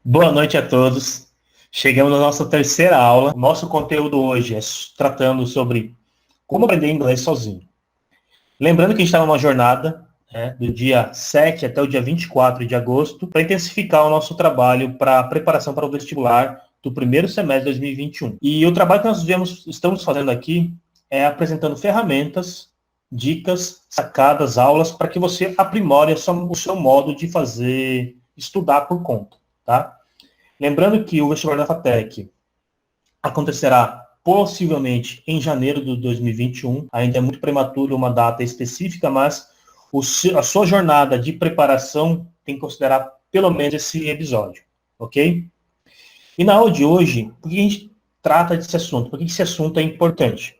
Boa noite a todos. Chegamos na nossa terceira aula. Nosso conteúdo hoje é tratando sobre como aprender inglês sozinho. Lembrando que a gente está numa jornada, do dia 7 até o dia 24 de agosto, para intensificar o nosso trabalho para a preparação para o vestibular do primeiro semestre de 2021. E o trabalho que nós estamos fazendo aqui é apresentando ferramentas, dicas, sacadas, aulas, para que você aprimore o seu modo de estudar por conta, tá? Lembrando que o vestibular da FATEC acontecerá possivelmente em janeiro de 2021. Ainda é muito prematuro uma data específica, mas a sua jornada de preparação tem que considerar pelo menos esse episódio, ok? E na aula de hoje, por que a gente trata desse assunto? Por que esse assunto é importante?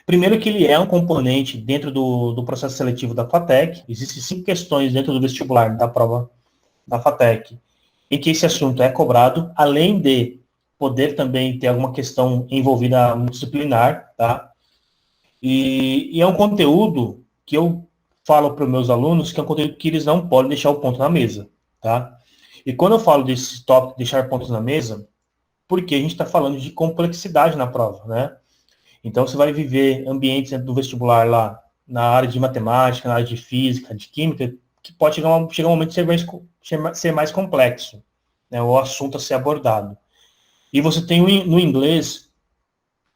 Primeiro que ele é um componente dentro do processo seletivo da FATEC. Existem 5 questões dentro do vestibular da prova da FATEC em que esse assunto é cobrado, além de poder também ter alguma questão envolvida no disciplinar, tá? E é um conteúdo que eu falo para os meus alunos que é um conteúdo que eles não podem deixar o ponto na mesa, tá? E quando eu falo desse tópico, deixar pontos na mesa, porque a gente está falando de complexidade na prova, né? Então, você vai viver ambientes dentro do vestibular lá, na área de matemática, na área de física, de química, que pode chegar um momento de ser mais complexo, né, o assunto a ser abordado. E você tem no inglês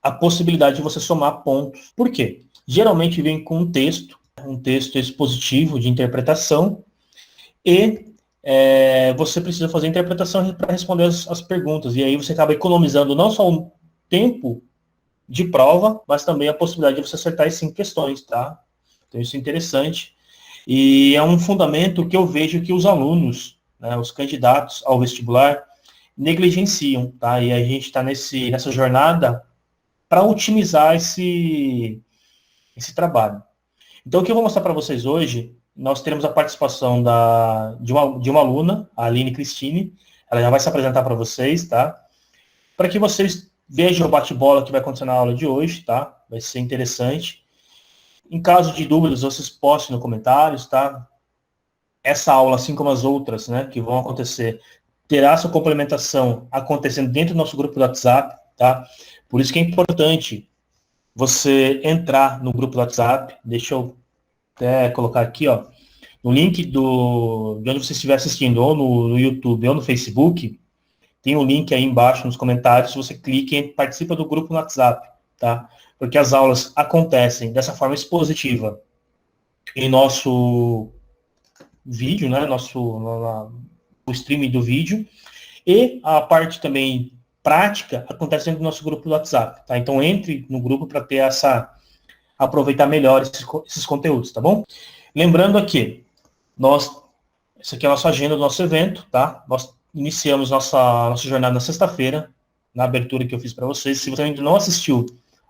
a possibilidade de você somar pontos. Por quê? Geralmente vem com um texto expositivo de interpretação, e você precisa fazer a interpretação para responder as perguntas. E aí você acaba economizando não só o tempo de prova, mas também a possibilidade de você acertar as 5 questões, tá? Então isso é interessante. E é um fundamento que eu vejo que os alunos, né, os candidatos ao vestibular, negligenciam, tá? E a gente está nessa jornada para otimizar esse trabalho. Então, o que eu vou mostrar para vocês hoje, nós teremos a participação de uma aluna, a Aline Cristine. Ela já vai se apresentar para vocês, tá? Para que vocês vejam o bate-bola que vai acontecer na aula de hoje, tá? Vai ser interessante. Em caso de dúvidas, vocês postem nos comentários, tá? Essa aula, assim como as outras, né, que vão acontecer, terá sua complementação acontecendo dentro do nosso grupo do WhatsApp, tá? Por isso que é importante você entrar no grupo do WhatsApp. Deixa eu até colocar aqui, ó, no link de onde você estiver assistindo, ou no YouTube ou no Facebook, tem um link aí embaixo nos comentários. Você clica e participa do grupo no WhatsApp, tá? Porque as aulas acontecem dessa forma expositiva em nosso vídeo, né? O streaming do vídeo. E a parte também prática acontece dentro do nosso grupo do WhatsApp, tá? Então entre no grupo para ter aproveitar melhor esses conteúdos, tá bom? Lembrando aqui, essa aqui é a nossa agenda do nosso evento, tá? Nós iniciamos nossa jornada na sexta-feira, na abertura que eu fiz para vocês. Se você ainda não assistiu,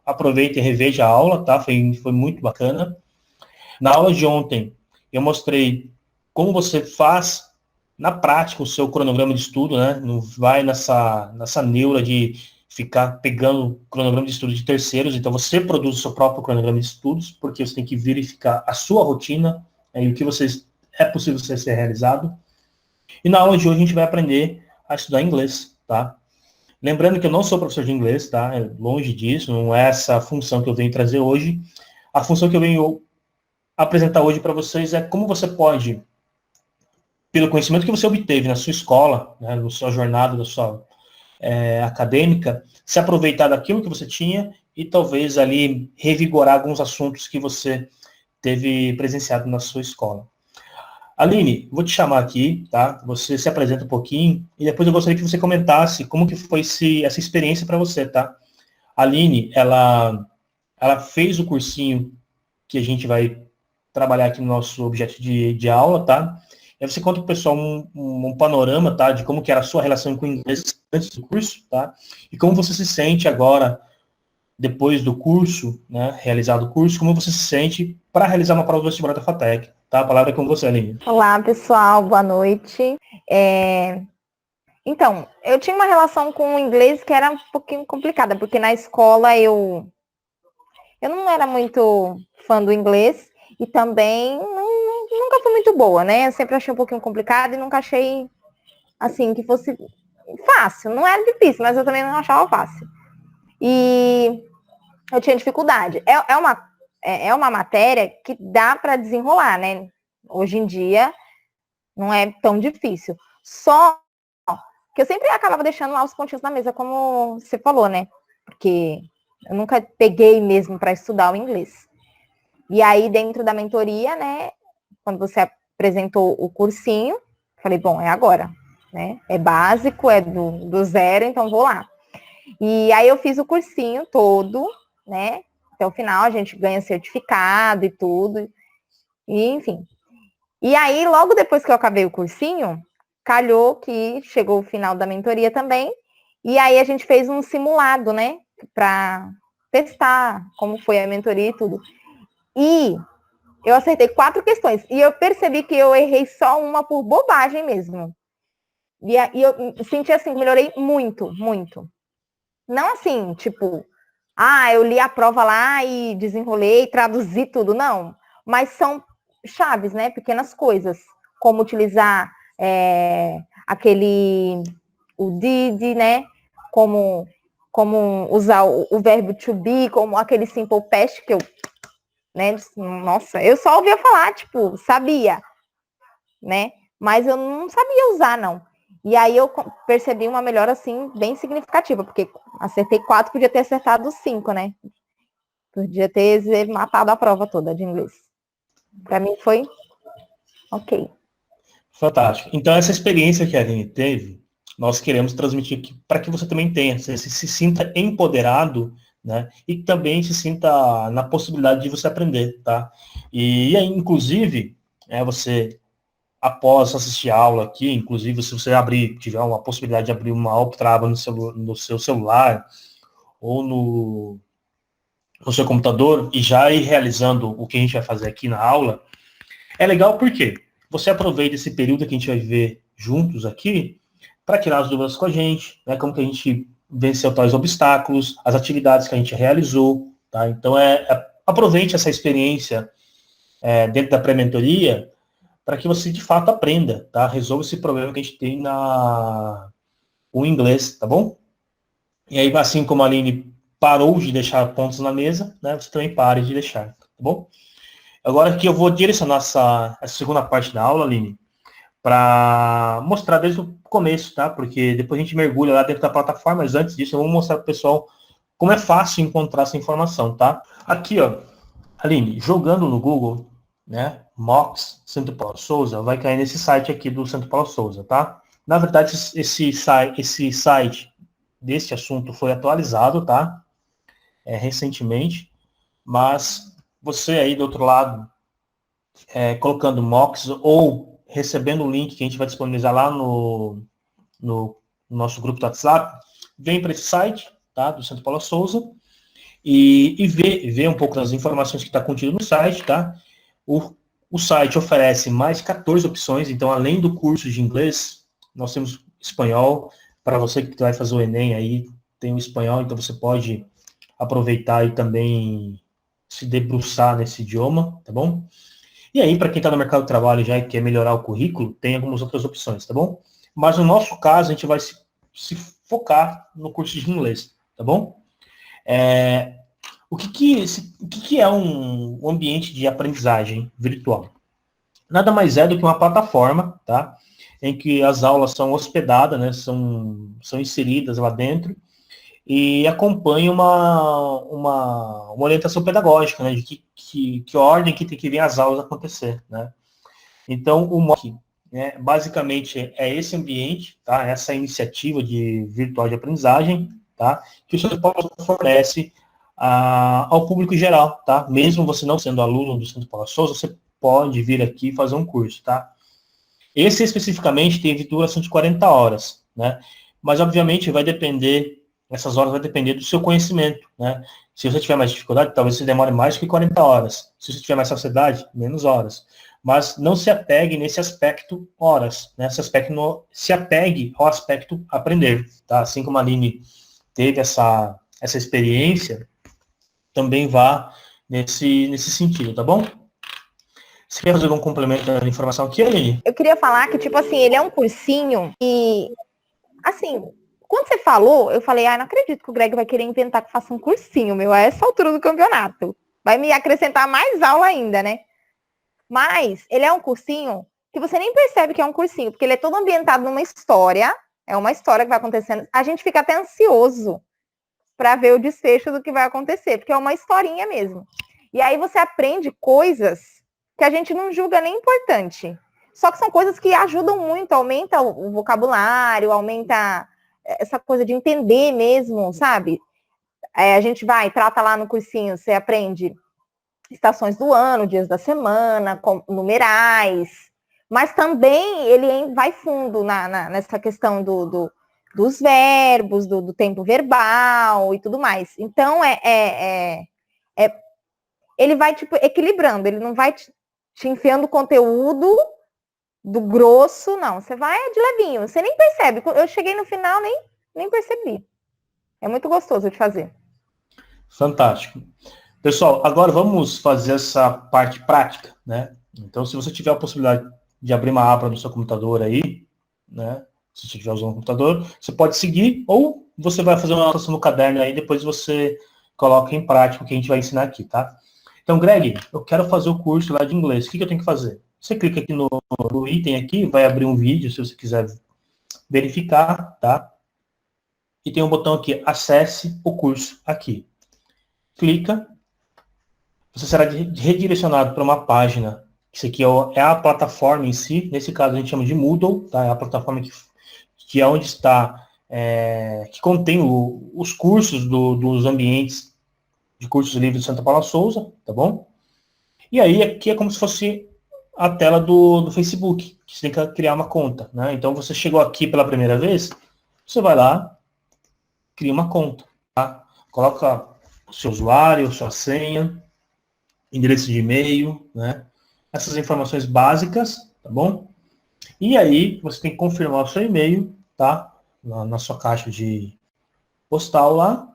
aproveite e reveja a aula, tá? Foi muito bacana. Na aula de ontem, eu mostrei como você faz na prática o seu cronograma de estudo, né? Não vai nessa neura de ficar pegando cronograma de estudo de terceiros. Então, você produz o seu próprio cronograma de estudos, porque você tem que verificar a sua rotina, e o que é possível ser realizado. E na aula de hoje a gente vai aprender a estudar inglês, tá? Lembrando que eu não sou professor de inglês, tá? É longe disso, não é essa a função que eu venho trazer hoje. A função que eu venho apresentar hoje para vocês é como você pode, pelo conhecimento que você obteve na sua escola, né, na sua jornada, da sua acadêmica, se aproveitar daquilo que você tinha e talvez ali revigorar alguns assuntos que você teve presenciado na sua escola. Aline, vou te chamar aqui, tá? Você se apresenta um pouquinho e depois eu gostaria que você comentasse como que foi essa experiência para você, tá? A Aline, ela fez o cursinho que a gente vai trabalhar aqui no nosso objeto de aula, tá? E aí você conta para o pessoal um panorama, tá? De como que era a sua relação com o inglês antes do curso, tá? E como você se sente agora, depois do curso, né? Realizado o curso, como você se sente para realizar uma prova do vestibular da FATEC, tá? A palavra é com você, Aline. Olá, pessoal, boa noite. Então, eu tinha uma relação com o inglês que era um pouquinho complicada, porque na escola eu não era muito fã do inglês e também nunca fui muito boa, né? Eu sempre achei um pouquinho complicado e nunca achei assim, que fosse fácil. Não era difícil, mas eu também não achava fácil. E eu tinha dificuldade. É uma matéria que dá para desenrolar, né? Hoje em dia não é tão difícil. Só que eu sempre acabava deixando lá os pontinhos na mesa, como você falou, né? Porque eu nunca peguei mesmo para estudar o inglês. E aí, dentro da mentoria, né? Quando você apresentou o cursinho, falei, bom, é agora, né? É básico, é do zero, então vou lá. E aí eu fiz o cursinho todo, né? Até o final a gente ganha certificado e tudo. E, enfim. E aí, logo depois que eu acabei o cursinho, calhou que chegou o final da mentoria também. E aí a gente fez um simulado, né? Para testar como foi a mentoria e tudo. E eu acertei 4 questões. E eu percebi que eu errei só uma por bobagem mesmo. E eu senti assim, melhorei muito, muito. Não assim, tipo, eu li a prova lá e desenrolei, traduzi tudo, não. Mas são chaves, né? Pequenas coisas. Como utilizar o did, né? Como usar o verbo to be, como aquele simple past que eu, né? Nossa, eu só ouvia falar, tipo, sabia, né? Mas eu não sabia usar, não. E aí eu percebi uma melhora, assim, bem significativa, porque acertei 4, podia ter acertado 5, né? Podia ter matado a prova toda de inglês. Para mim foi ok. Fantástico. Então, essa experiência que a Aline teve, nós queremos transmitir aqui para que você também tenha, você se sinta empoderado, né? E também se sinta na possibilidade de você aprender, tá? E aí, inclusive, você, após assistir a aula aqui, inclusive, se você tiver uma possibilidade de abrir uma Optrava no seu celular ou no seu computador e já ir realizando o que a gente vai fazer aqui na aula, é legal porque você aproveita esse período que a gente vai viver juntos aqui para tirar as dúvidas com a gente, né? Como que a gente venceu tais obstáculos, as atividades que a gente realizou, tá? Então, aproveite essa experiência dentro da pré-mentoria para que você, de fato, aprenda, tá? Resolva esse problema que a gente tem o inglês, tá bom? E aí, assim como a Aline parou de deixar pontos na mesa, né? Você também pare de deixar, tá bom? Agora aqui eu vou direcionar essa segunda parte da aula, Aline, para mostrar desde o começo, tá? Porque depois a gente mergulha lá dentro da plataforma, mas antes disso eu vou mostrar para o pessoal como é fácil encontrar essa informação, tá? Aqui, ó, Aline, jogando no Google, né, Mox Santo Paulo Souza, vai cair nesse site aqui do Santo Paulo Souza, tá? Na verdade, esse site desse assunto foi atualizado, tá? Recentemente, mas você aí do outro lado, colocando Mox ou recebendo o link que a gente vai disponibilizar lá no nosso grupo do WhatsApp, vem para esse site, tá, do Santo Paulo Souza, e vê um pouco das informações que está contido no site, tá? O site oferece mais 14 opções, então além do curso de inglês, nós temos espanhol, para você que vai fazer o Enem aí, tem o espanhol, então você pode aproveitar e também se debruçar nesse idioma, tá bom? E aí, para quem está no mercado de trabalho já e quer melhorar o currículo, tem algumas outras opções, tá bom? Mas no nosso caso, a gente vai se focar no curso de inglês, tá bom? O que é um ambiente de aprendizagem virtual? Nada mais é do que uma plataforma, tá? Em que as aulas são hospedadas, né? São inseridas lá dentro e acompanha uma orientação pedagógica, né? De que ordem que tem que vir as aulas acontecer, né? Então, o MOOC, né, basicamente, é esse ambiente, tá? Essa iniciativa de virtual de aprendizagem, tá? Que o Centro Paulo fornece ao público geral, tá? Mesmo você não sendo aluno do Centro Paulo Souza, você pode vir aqui e fazer um curso, tá? Esse especificamente teve duração de 40 horas, né? Mas, obviamente, essas horas vai depender do seu conhecimento, né? Se você tiver mais dificuldade, talvez você demore mais que 40 horas. Se você tiver mais facilidade, menos horas. Mas não se apegue nesse aspecto horas, né? Se apegue ao aspecto aprender, tá? Assim como a Aline teve essa experiência, também vá nesse sentido, tá bom? Você quer fazer algum complemento da informação aqui, Aline? Eu queria falar que, tipo assim, ele é um cursinho e, assim, quando você falou, eu falei, não acredito que o Greg vai querer inventar que faça um cursinho, meu, a essa altura do campeonato. Vai me acrescentar mais aula ainda, né? Mas ele é um cursinho que você nem percebe que é um cursinho, porque ele é todo ambientado numa história, é uma história que vai acontecendo. A gente fica até ansioso para ver o desfecho do que vai acontecer, porque é uma historinha mesmo. E aí você aprende coisas que a gente não julga nem importante. Só que são coisas que ajudam muito, aumenta o vocabulário, aumenta essa coisa de entender mesmo, sabe? A gente trata lá no cursinho, você aprende estações do ano, dias da semana, numerais, mas também ele vai fundo nessa questão dos verbos, do tempo verbal e tudo mais. Então, ele vai, tipo, equilibrando, ele não vai te enfiando conteúdo do grosso, não. Você vai de levinho, você nem percebe. Eu cheguei no final, nem percebi. É muito gostoso de fazer. Fantástico. Pessoal, agora vamos fazer essa parte prática, né? Então, se você tiver a possibilidade de abrir uma aba no seu computador aí, né? Se você estiver usando o computador, você pode seguir ou você vai fazer uma anotação no caderno aí, depois você coloca em prática o que a gente vai ensinar aqui, tá? Então, Greg, eu quero fazer o curso lá de inglês. O que eu tenho que fazer? Você clica aqui no item aqui, vai abrir um vídeo, se você quiser verificar, tá? E tem um botão aqui, acesse o curso aqui. Clica. Você será redirecionado para uma página. Isso aqui é a plataforma em si. Nesse caso, a gente chama de Moodle. Tá? É a plataforma que é onde está, que contém os cursos dos ambientes de cursos livres de Santa Paula Souza. Tá bom? E aí, aqui é como se fosse a tela do Facebook, que você tem que criar uma conta. Né? Então, você chegou aqui pela primeira vez, você vai lá, cria uma conta. Tá? Coloca o seu usuário, sua senha, endereço de e-mail, né? Essas informações básicas, tá bom? E aí, você tem que confirmar o seu e-mail, tá? Na sua caixa de postal lá.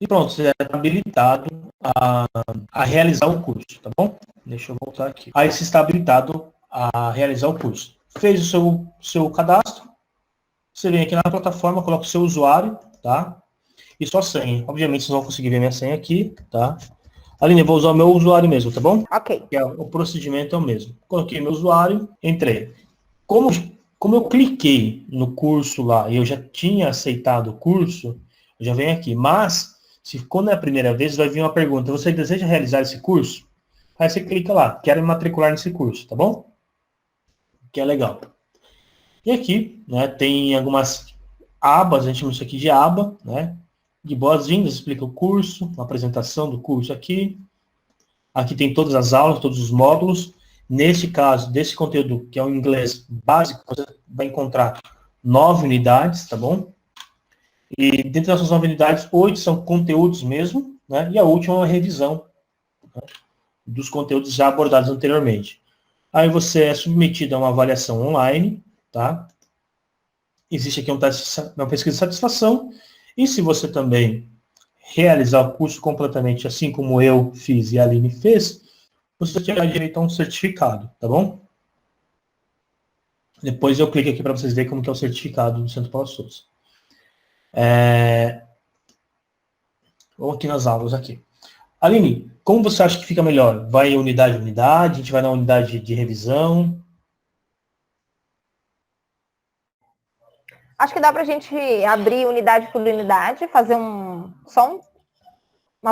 E pronto, você está habilitado a realizar o curso, tá bom? Deixa eu voltar aqui. Aí você está habilitado a realizar o curso. Fez o seu cadastro, você vem aqui na plataforma, coloca o seu usuário, tá? E sua senha. Obviamente, vocês vão conseguir ver minha senha aqui, tá? Aline, eu vou usar o meu usuário mesmo, tá bom? Ok. O procedimento é o mesmo. Coloquei meu usuário, entrei. Como eu cliquei no curso lá e eu já tinha aceitado o curso, eu já venho aqui. Mas, quando é a primeira vez, vai vir uma pergunta. Você deseja realizar esse curso? Aí você clica lá, quero me matricular nesse curso, tá bom? Que é legal. E aqui, né, tem algumas abas, a gente chama isso aqui de aba, né? De boas-vindas, explica o curso, uma apresentação do curso aqui. Aqui tem todas as aulas, todos os módulos. Nesse caso, desse conteúdo, que é o inglês básico, você vai encontrar 9 unidades, tá bom? E dentro dessas 9 unidades, 8 são conteúdos mesmo, né? E a última é uma revisão, né, dos conteúdos já abordados anteriormente. Aí você é submetido a uma avaliação online, tá? Existe aqui uma pesquisa de satisfação. E se você também realizar o curso completamente assim como eu fiz e a Aline fez, você terá direito a um certificado, tá bom? Depois eu clico aqui para vocês verem como que é o certificado do Centro Paula Souza. Vamos aqui nas aulas aqui. Aline, como você acha que fica melhor? Vai unidade a unidade? A gente vai na unidade de revisão? Acho que dá pra gente abrir unidade por unidade, fazer uma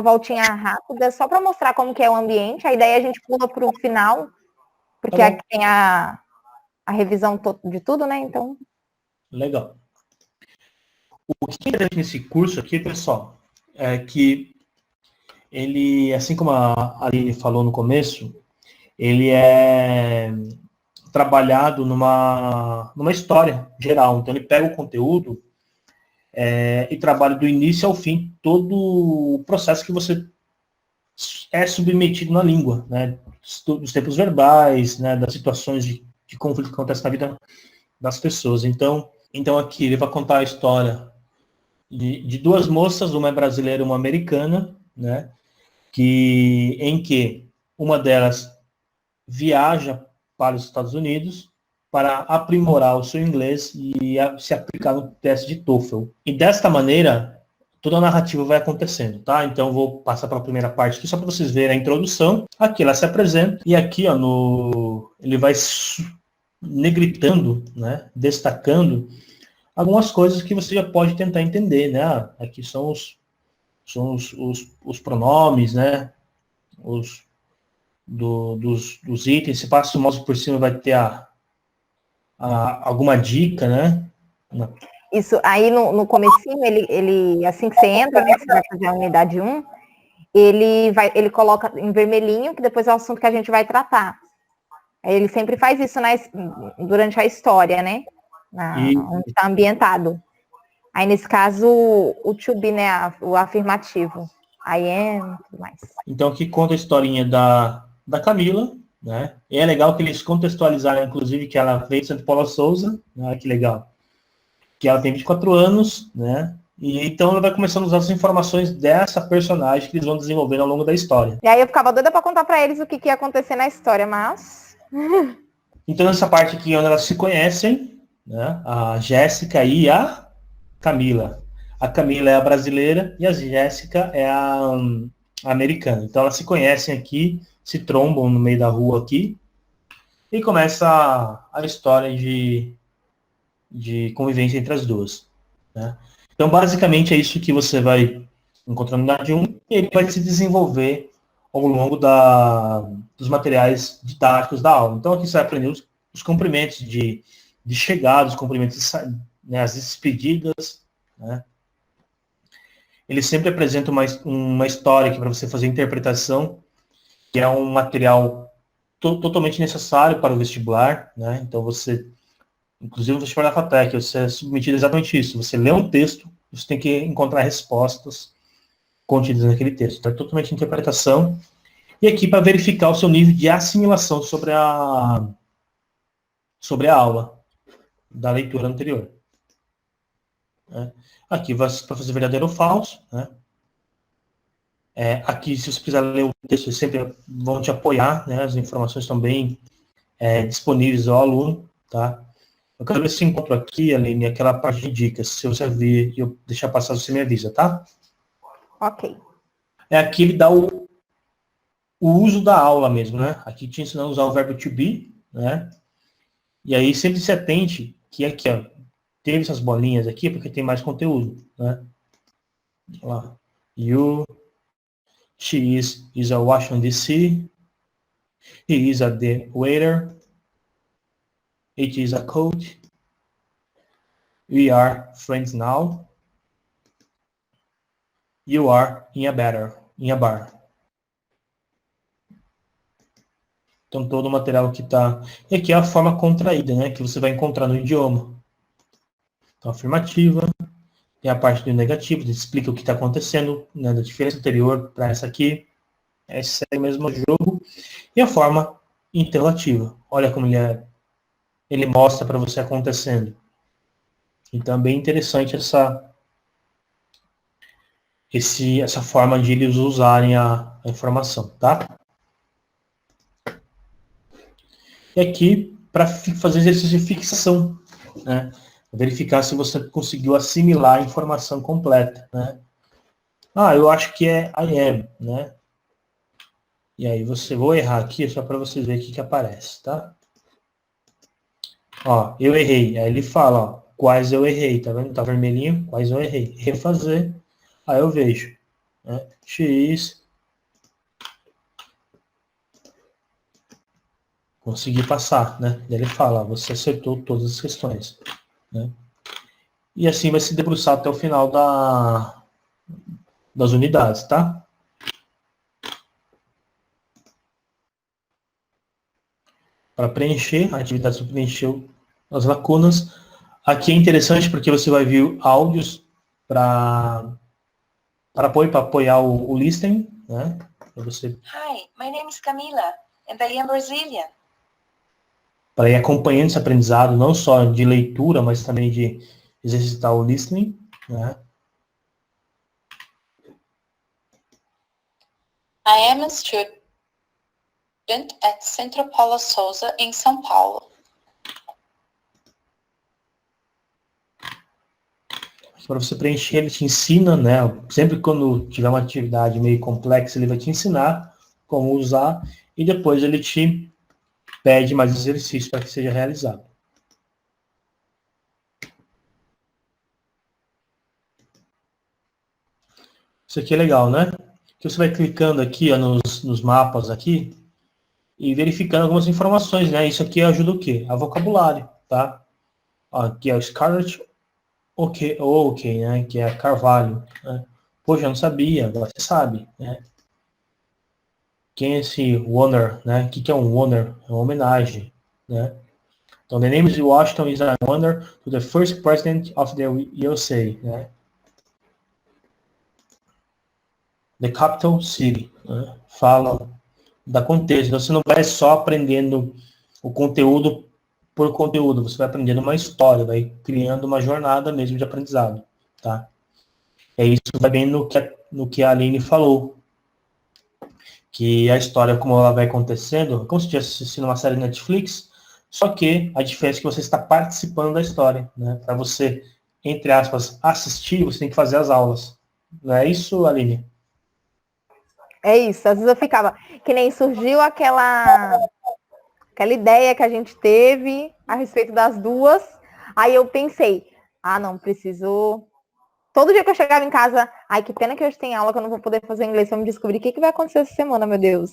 voltinha rápida, só para mostrar como que é o ambiente. A ideia é a gente pula para o final, porque Tá bom. aqui tem a revisão de tudo, né? Então. Legal. O que é interessante nesse curso aqui, pessoal, é que ele, assim como a Aline falou no começo, ele é trabalhado numa história geral. Então, ele pega o conteúdo e trabalha do início ao fim todo o processo que você é submetido na língua, né? Dos tempos verbais, né? Das situações de conflito que acontecem na vida das pessoas. Então aqui ele vai contar a história de duas moças, uma é brasileira e uma americana, né? Em que uma delas viaja para os Estados Unidos para aprimorar o seu inglês e se aplicar no teste de TOEFL. E desta maneira, toda a narrativa vai acontecendo, tá? Então eu vou passar para a primeira parte aqui, só para vocês verem a introdução. Aqui ela se apresenta, e aqui ó, ele vai negritando, né, destacando algumas coisas que você já pode tentar entender, né? Aqui são os pronomes, né? Dos itens. Se passa o mouse por cima, vai ter alguma dica, né? Isso, aí no comecinho, ele, assim que você entra, né, que você vai fazer a unidade 1, ele coloca em vermelhinho, que depois é o assunto que a gente vai tratar. Ele sempre faz isso durante a história, né? Onde está ambientado. Aí, nesse caso, o to be, né, o afirmativo. I am, tudo mais. Então, aqui conta a historinha da Camila, né? E é legal que eles contextualizaram, inclusive, que ela veio de Santa Paula Souza, né? Que legal. Que ela tem 24 anos, né? E então ela vai começando a usar as informações dessa personagem que eles vão desenvolvendo ao longo da história. E aí eu ficava doida para contar para eles o que ia acontecer na história, mas... Então, nessa parte aqui, onde elas se conhecem, né? A Jéssica e a Camila. A Camila é a brasileira e a Jéssica é a americana. Então, elas se conhecem aqui, se trombam no meio da rua aqui, e começa a história de convivência entre as duas, né? Então, basicamente, é isso que você vai encontrando na unidade 1, e ele vai se desenvolver ao longo dos materiais didáticos da aula. Então, aqui você vai aprender os cumprimentos de chegada, os cumprimentos de né, as despedidas, né? Ele sempre apresenta uma história aqui para você fazer a interpretação, que é um material totalmente necessário para o vestibular, né? Então, inclusive, o vestibular da FATEC, você é submetido a exatamente isso. Você lê um texto, você tem que encontrar respostas contidas naquele texto. Então, é totalmente interpretação. E aqui para verificar o seu nível de assimilação sobre a aula da leitura anterior. Né? Aqui vai para fazer verdadeiro ou falso. Né? Aqui, se você precisar ler o texto, eles sempre vão te apoiar. Né? As informações estão bem disponíveis ao aluno. Tá? Eu quero ver se encontro aqui, Aline, aquela parte de dicas. Se você vir e eu deixar passar, você me avisa, tá? Ok. Aqui ele dá o uso da aula mesmo, né? Aqui te ensinando a usar o verbo to be, né? E aí sempre se atente que aqui, ó, teve essas bolinhas aqui porque tem mais conteúdo, né? Olha lá. She is a Washington DC. He is a the waiter. It is a coach. We are friends now. You are in a bar. Então, todo o material que está... E aqui é a forma contraída, né? Que você vai encontrar no idioma. Então, afirmativa. Tem a parte do negativo, que explica o que está acontecendo, né? Da diferença anterior para essa aqui. Esse é o mesmo jogo. E a forma interrogativa. Olha como ele mostra para você acontecendo. Então, é bem interessante essa forma de eles usarem a informação, tá? E aqui, para fazer exercício de fixação, né? Verificar se você conseguiu assimilar a informação completa, né? Eu acho que é I am, né? E aí vou errar aqui, só para vocês verem o que aparece, tá? Ó, eu errei. Aí ele fala, ó, quais eu errei, tá vendo? Tá vermelhinho, quais eu errei. Refazer, aí eu vejo, né? X, consegui passar, né? Daí ele fala, você acertou todas as questões, né? E assim vai se debruçar até o final das unidades, tá? Para preencher, a atividade preencheu as lacunas. Aqui é interessante porque você vai ver áudios para apoiar o listening, né? Você... Hi, my name is Camila, and I am Brazilian. Para ir acompanhando esse aprendizado, não só de leitura, mas também de exercitar o listening, né? I am a student student at Centro Paulo Souza, em São Paulo. Para você preencher, ele te ensina, né? Sempre quando tiver uma atividade meio complexa, ele vai te ensinar como usar e depois ele te pede mais exercícios para que seja realizado. Isso aqui é legal, né? Que você vai clicando aqui ó, nos mapas aqui e verificando algumas informações, né? Isso aqui ajuda o quê? A vocabulário, tá? Ó, aqui é o Scarlett ok, né? Que é Carvalho, né? Poxa, eu não sabia, agora você sabe, né? Quem é esse honor, né? O que é um honor? É uma homenagem, né? Então, the name of Washington is an honor to the first president of the USA, né? The capital city, né? Fala da contexto. Então, você não vai só aprendendo o conteúdo por conteúdo, você vai aprendendo uma história, vai criando uma jornada mesmo de aprendizado, tá? É isso vai bem no que a Aline falou, que a história, como ela vai acontecendo, como se estivesse assistindo uma série Netflix, só que a diferença é que você está participando da história, né? Para você, entre aspas, assistir, você tem que fazer as aulas. Não é isso, Aline? É isso. Às vezes eu ficava, que nem surgiu aquela ideia que a gente teve a respeito das duas. Aí eu pensei, não, preciso. Todo dia que eu chegava em casa, ai, que pena que hoje tem aula que eu não vou poder fazer inglês para me descobrir o que vai acontecer essa semana, meu Deus.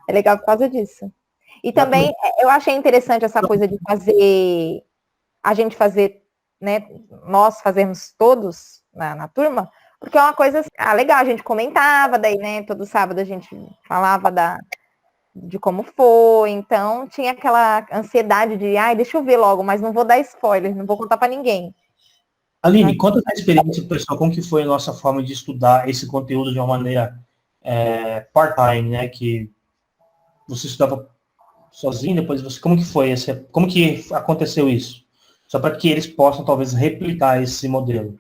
É legal por causa disso. E também eu achei interessante essa coisa de fazer, a gente fazer, né, nós fazermos todos na turma, porque é uma coisa legal, a gente comentava, daí, né, todo sábado a gente falava de como foi, então tinha aquela ansiedade de, deixa eu ver logo, mas não vou dar spoiler, não vou contar para ninguém. Aline, conta a experiência pessoal, como que foi a nossa forma de estudar esse conteúdo de uma maneira part-time, né, que você estudava sozinho, depois você, como que foi, como que aconteceu isso? Só para que eles possam, talvez, replicar esse modelo.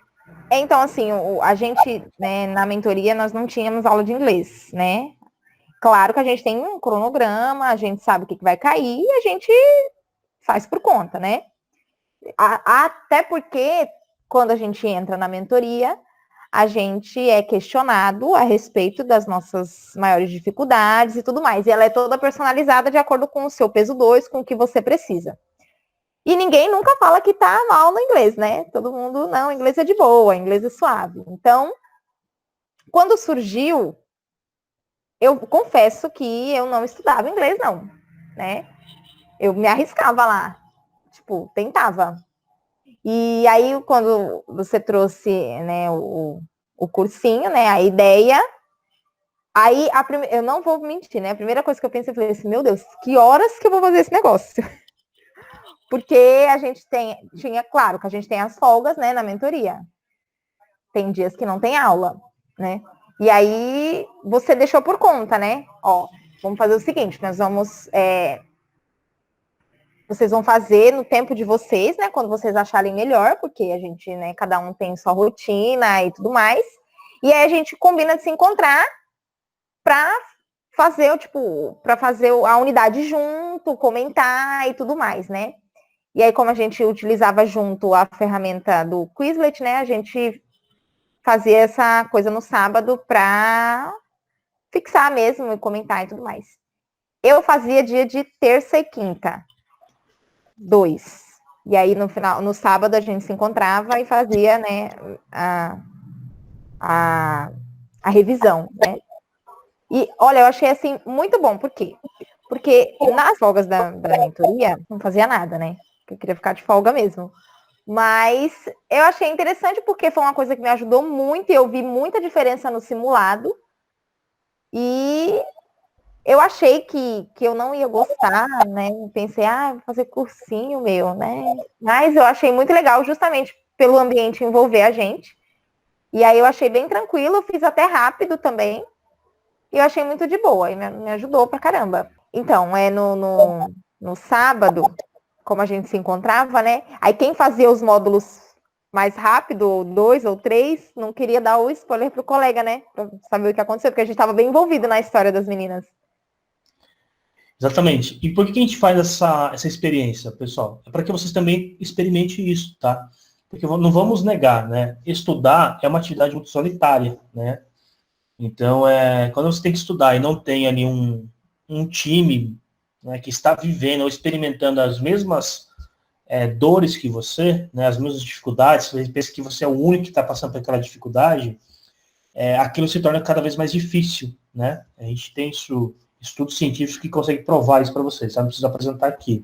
Então, assim, a gente, né, na mentoria, nós não tínhamos aula de inglês, né? Claro que a gente tem um cronograma, a gente sabe o que vai cair e a gente faz por conta, né? Até porque, quando a gente entra na mentoria, a gente é questionado a respeito das nossas maiores dificuldades e tudo mais. E ela é toda personalizada de acordo com o seu peso 2, com o que você precisa. E ninguém nunca fala que tá mal no inglês, né? Todo mundo, não, inglês é de boa, inglês é suave. Então, quando surgiu, eu confesso que eu não estudava inglês, não, né? Eu me arriscava lá, tipo, tentava. E aí, quando você trouxe, né, o cursinho, né, a ideia, aí eu não vou mentir, né? A primeira coisa que eu pensei, eu falei assim, meu Deus, que horas que eu vou fazer esse negócio? Porque a gente tinha, claro, que a gente tem as folgas, né, na mentoria. Tem dias que não tem aula, né? E aí você deixou por conta, né? Ó, vamos fazer o seguinte, nós vamos, vocês vão fazer no tempo de vocês, né? Quando vocês acharem melhor, porque a gente, né, cada um tem sua rotina e tudo mais. E aí a gente combina de se encontrar para fazer, para fazer a unidade junto, comentar e tudo mais, né? E aí, como a gente utilizava junto a ferramenta do Quizlet, né, a gente fazia essa coisa no sábado para fixar mesmo e comentar e tudo mais. Eu fazia dia de terça e quinta, 2. E aí, no sábado, a gente se encontrava e fazia, né, a revisão, né. E, olha, eu achei, assim, muito bom. Por quê? Porque nas folgas da mentoria, não fazia nada, né? Eu queria ficar de folga mesmo. Mas eu achei interessante porque foi uma coisa que me ajudou muito e eu vi muita diferença no simulado. E eu achei que eu não ia gostar, né? Pensei, vou fazer cursinho meu, né? Mas eu achei muito legal justamente pelo ambiente envolver a gente. E aí eu achei bem tranquilo, fiz até rápido também. E eu achei muito de boa e me ajudou pra caramba. Então, no sábado, como a gente se encontrava, né? Aí quem fazia os módulos mais rápido, ou 2 ou 3, não queria dar o spoiler pro colega, né? Pra saber o que aconteceu, porque a gente estava bem envolvido na história das meninas. Exatamente. E por que a gente faz essa experiência, pessoal? É para que vocês também experimentem isso, tá? Porque não vamos negar, né? Estudar é uma atividade muito solitária, né? Então, quando você tem que estudar e não tem ali um time, né, que está vivendo ou experimentando as mesmas dores que você, né, as mesmas dificuldades, você pensa que você é o único que está passando por aquela dificuldade, aquilo se torna cada vez mais difícil, né? A gente tem estudos científicos que conseguem provar isso para vocês, sabe? Não preciso apresentar aqui,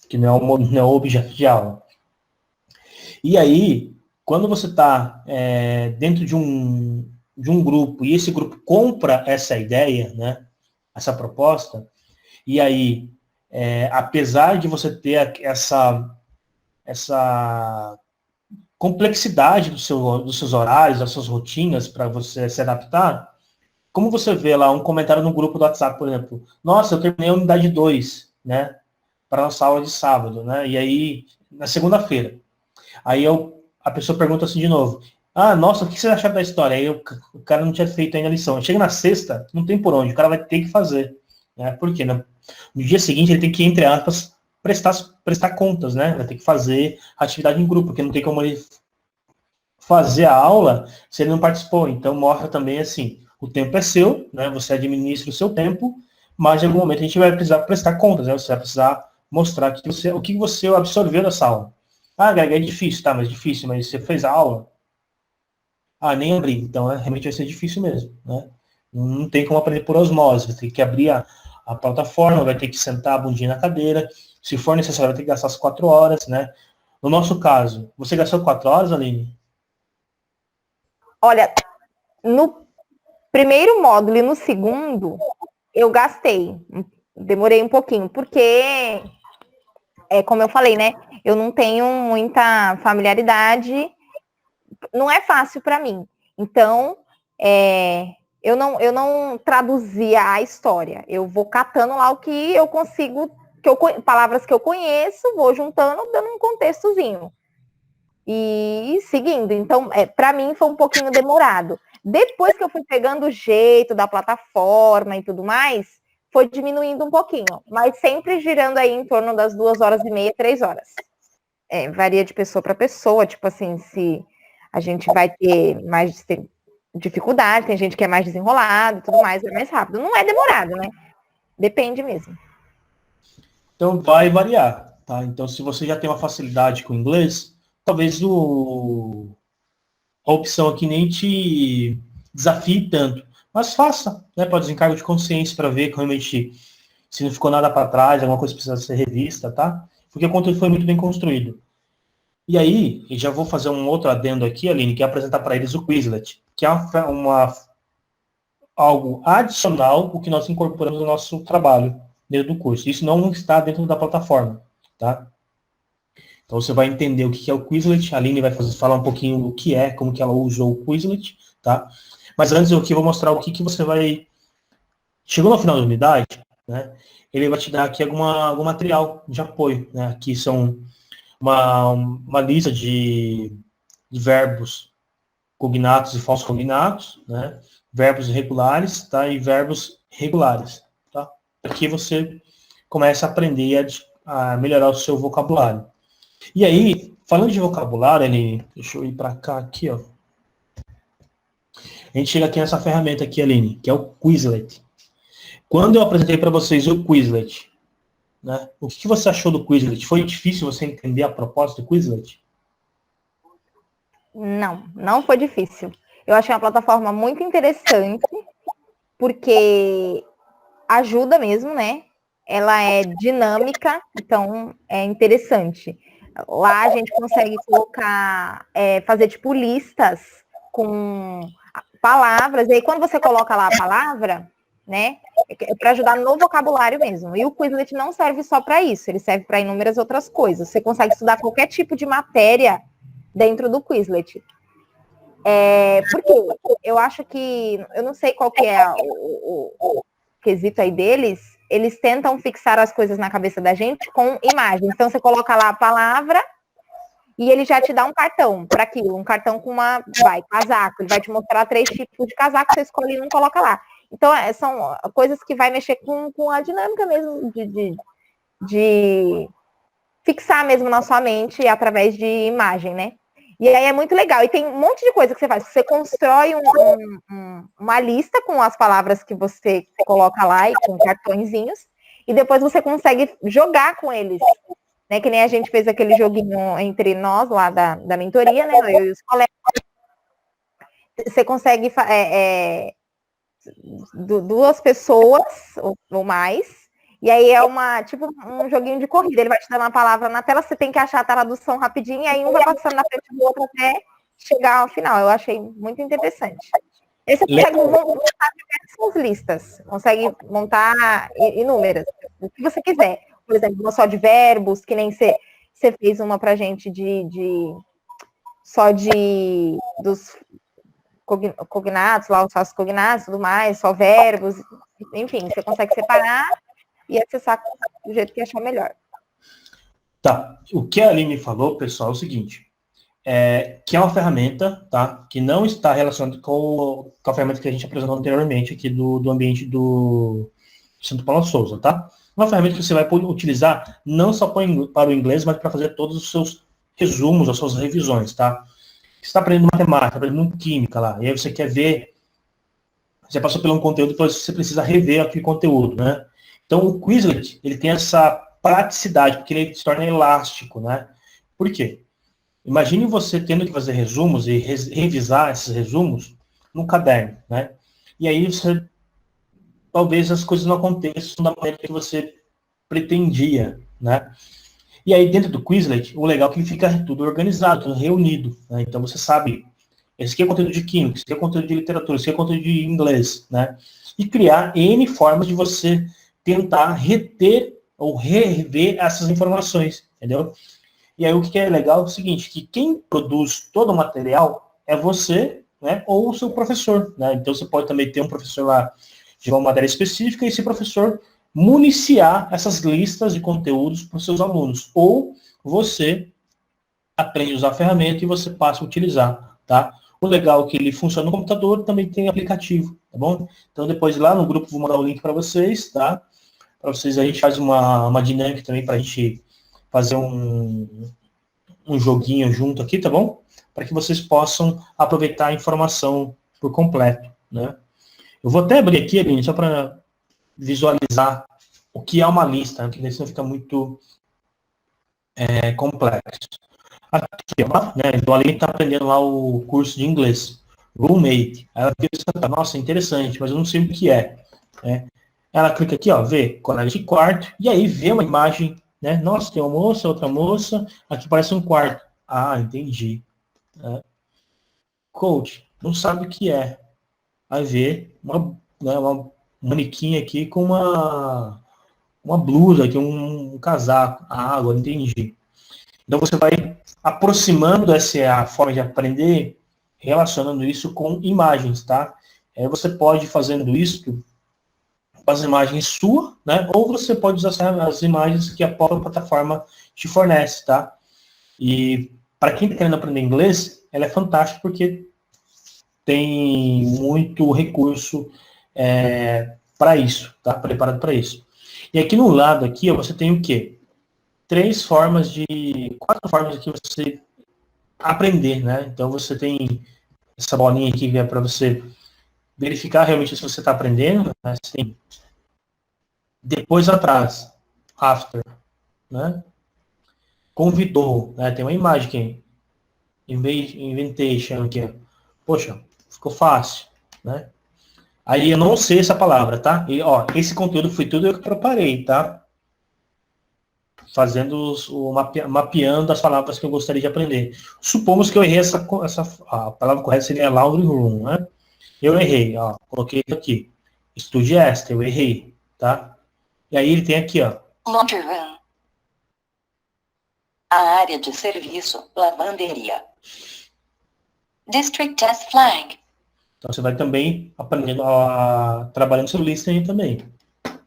que não é o objeto de aula. E aí, quando você está dentro de um grupo e esse grupo compra essa ideia, né, essa proposta, e aí, apesar de você ter essa complexidade dos seus horários, das suas rotinas para você se adaptar, como você vê lá um comentário no grupo do WhatsApp, por exemplo, nossa, eu terminei a unidade 2, né, para nossa aula de sábado, né, e aí, na segunda-feira. Aí a pessoa pergunta assim de novo, nossa, o que você achou da história? Aí o cara não tinha feito ainda a lição. Chega na sexta, não tem por onde, o cara vai ter que fazer. Né? Por quê? No dia seguinte ele tem que, entre aspas, prestar contas, né? Vai ter que fazer atividade em grupo, porque não tem como ele fazer a aula se ele não participou. Então mostra também assim, o tempo é seu, né? Você administra o seu tempo, mas em algum momento a gente vai precisar prestar contas, né? Você vai precisar mostrar o que você absorveu dessa aula. Greg, é difícil, tá, mas difícil, mas você fez a aula? Nem abri, então realmente vai ser difícil mesmo, né? Não tem como aprender por osmose, vai ter que abrir a plataforma, vai ter que sentar a bundinha na cadeira, se for necessário vai ter que gastar as 4 horas, né? No nosso caso, você gastou 4 horas, Aline? Olha, no primeiro módulo e no segundo, eu gastei. Demorei um pouquinho, porque, como eu falei, né? Eu não tenho muita familiaridade, não é fácil para mim. Então, eu não traduzia a história. Eu vou catando lá o que eu consigo, palavras que eu conheço, vou juntando, dando um contextozinho. E seguindo. Então, para mim foi um pouquinho demorado. Depois que eu fui pegando o jeito da plataforma e tudo mais, foi diminuindo um pouquinho, mas sempre girando aí em torno das 2h30, 3 horas. Varia de pessoa para pessoa, tipo assim, se a gente vai ter mais dificuldade, tem gente que é mais desenrolado e tudo mais, é mais rápido. Não é demorado, né? Depende mesmo. Então vai variar, tá? Então se você já tem uma facilidade com o inglês, talvez a opção aqui nem te desafie tanto. Mas faça, né? Pode desencargo de consciência para ver que realmente se não ficou nada para trás, alguma coisa precisa ser revista, tá? Porque o conteúdo foi muito bem construído. E aí, eu já vou fazer um outro adendo aqui, Aline, que é apresentar para eles o Quizlet, que é algo adicional o que nós incorporamos no nosso trabalho dentro do curso. Isso não está dentro da plataforma, tá? Então você vai entender o que é o Quizlet, a Aline vai falar um pouquinho do que é, como que ela usou o Quizlet, tá? Mas antes eu aqui vou mostrar o que você vai... Chegou no final da unidade, né? Ele vai te dar aqui algum material de apoio, né? Aqui são uma lista de verbos cognatos e falsos cognatos, né? Verbos irregulares, tá? E verbos regulares, tá? Aqui você começa a aprender a melhorar o seu vocabulário. E aí, falando de vocabulário, Aline, deixa eu ir para cá aqui, ó. A gente chega aqui nessa ferramenta aqui, Aline, que é o Quizlet. Quando eu apresentei para vocês o Quizlet, né? O que você achou do Quizlet? Foi difícil você entender a proposta do Quizlet? Não foi difícil. Eu achei uma plataforma muito interessante, porque ajuda mesmo, né? Ela é dinâmica, então é interessante. Lá a gente consegue colocar, fazer tipo listas com palavras, e aí quando você coloca lá a palavra, né, é para ajudar no vocabulário mesmo. E o Quizlet não serve só para isso, ele serve para inúmeras outras coisas. Você consegue estudar qualquer tipo de matéria dentro do Quizlet. Porque eu acho que, eu não sei qual que é o quesito aí deles, eles tentam fixar as coisas na cabeça da gente com imagens. Então você coloca lá a palavra e ele já te dá um cartão para aquilo, um cartão com casaco. Ele vai te mostrar 3 tipos de casaco, você escolhe um e coloca lá. Então, são coisas que vai mexer com a dinâmica mesmo de fixar mesmo na sua mente através de imagem, né? E aí é muito legal. E tem um monte de coisa que você faz. Você constrói uma lista com as palavras que você coloca lá e com cartõezinhos. E depois você consegue jogar com eles. Né? Que nem a gente fez aquele joguinho entre nós lá da mentoria, né? Eu e os colegas. Você consegue duas pessoas ou mais. E aí é tipo um joguinho de corrida. Ele vai te dar uma palavra na tela, você tem que achar a tradução rapidinho, e aí um vai passando na frente do outro até chegar ao final. Eu achei muito interessante. Aí você consegue montar diversas listas, consegue montar inúmeras, o que você quiser. Por exemplo, uma só de verbos, que nem você fez uma pra gente só dos cognatos, lá os falsos cognatos e tudo mais, só verbos, enfim, você consegue separar e acessar do jeito que achar melhor. Tá. O que a Aline falou, pessoal, é o seguinte. Que é uma ferramenta, tá? Que não está relacionada com a ferramenta que a gente apresentou anteriormente aqui do ambiente do Santo Paulo Souza, tá? Uma ferramenta que você vai utilizar não só para o inglês, mas para fazer todos os seus resumos, as suas revisões, tá? Você está aprendendo matemática, aprendendo química lá, e aí você quer ver, você passou por um conteúdo, depois você precisa rever aquele conteúdo, né? Então, o Quizlet, ele tem essa praticidade, porque ele se torna elástico, né? Por quê? Imagine você tendo que fazer resumos e revisar esses resumos num caderno, né? E aí talvez as coisas não aconteçam da maneira que você pretendia, né? E aí dentro do Quizlet, o legal é que ele fica tudo organizado, tudo reunido, né? Então você sabe, esse aqui é conteúdo de química, esse aqui é conteúdo de literatura, esse aqui é conteúdo de inglês, né? E criar N formas de você tentar reter ou rever essas informações, entendeu? E aí o que é legal é o seguinte, que quem produz todo o material é você, né, ou o seu professor, né? Então você pode também ter um professor lá de uma matéria específica e esse professor municiar essas listas de conteúdos para os seus alunos. Ou você aprende a usar a ferramenta e você passa a utilizar, tá? O legal é que ele funciona no computador, também tem aplicativo, tá bom? Então depois lá no grupo vou mandar o link para vocês, tá? Para vocês a gente faz uma dinâmica também para a gente fazer um joguinho junto aqui, tá bom? Para que vocês possam aproveitar a informação por completo, né? Eu vou até abrir aqui, Aline, só para visualizar o que é uma lista, né? Porque senão fica muito complexo. Aqui, ó, né? Então a Aline está aprendendo lá o curso de inglês, Roommate. Ela pensa, nossa, interessante, mas eu não sei o que é, né? Ela clica aqui, ó, vê colega de quarto, e aí vê uma imagem, né? Nossa, tem uma moça, outra moça, aqui parece um quarto. Ah, entendi. Coach, não sabe o que é. Aí vê uma manequim aqui com uma blusa, aqui, um casaco. Ah, agora entendi. Então você vai aproximando essa forma de aprender, relacionando isso com imagens, tá? Aí você pode fazendo isso com as imagens suas, né? Ou você pode usar as imagens que a própria plataforma te fornece, tá? E para quem está querendo aprender inglês, ela é fantástica porque tem muito recurso para isso, tá? Preparado para isso. E aqui no lado aqui, ó, você tem o quê? Quatro formas aqui você aprender, né? Então você tem essa bolinha aqui que é para você verificar realmente se você está aprendendo, né? Assim, depois atrás, after, né? Convidou, né? Tem uma imagem aqui, invitation aqui, poxa, ficou fácil, né? Aí eu não sei essa palavra, tá? E ó, esse conteúdo foi tudo eu que preparei, tá? Fazendo mapeando as palavras que eu gostaria de aprender. Supomos que eu errei a palavra correta seria laundry room, né? Eu errei, ó, coloquei aqui. Estude esta, eu errei, tá? E aí ele tem aqui, ó. Laundry room. A área de serviço, lavanderia. District Test Flag. Então você vai também aprendendo trabalhando seu listening também,